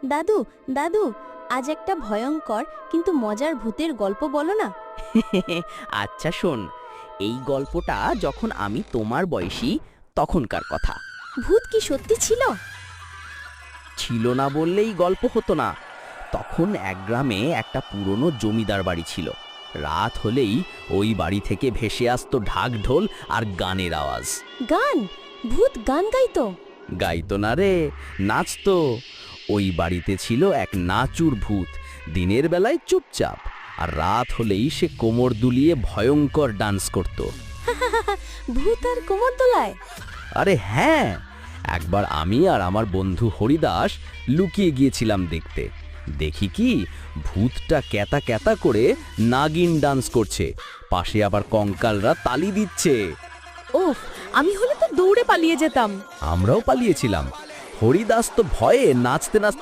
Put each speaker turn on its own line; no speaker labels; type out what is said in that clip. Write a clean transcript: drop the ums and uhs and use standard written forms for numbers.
দাদু দাদু, আজ একটা ভয়ঙ্কর কিন্তু মজার ভূতের গল্প বলো না।
আচ্ছা শোন, এই গল্পটা যখন আমি তোমার বয়সী তখনকার কথা।
ভূত কি সত্যি ছিল?
ছিল না বললেই গল্প হতো না। তখন এক গ্রামে একটা পুরনো জমিদার বাড়ি ছিল। রাত হলেই ওই বাড়ি থেকে ভেসে আসতো ঢাক ঢোল আর গানের আওয়াজ।
গান? ভূত গান গাইতো?
গাইতো না রে, নাচতো। ওই বাড়িতে ছিল এক নাচুর ভূত। দিনের বেলায় চুপচাপ, আর রাত হলেই সে কোমর দুলিয়ে ভয়ঙ্কর ডান্স করত।
ভূত আর কোমর দোলায়?
আরে হ্যাঁ, একবার আমি আর আমার বন্ধু হরিদাস লুকিয়ে গিয়েছিলাম দেখতে। দেখি কি, ভূতটা ক্যাতা ক্যাতা করে নাগিন ডান্স করছে, পাশে আবার কঙ্কালরা তালি দিচ্ছে।
ওফ, আমি হলে তো দৌড়ে পালিয়ে যেতাম।
আমরাও পালিয়েছিলাম। হরিদাস তো ভয়ে নাচতে নাচতে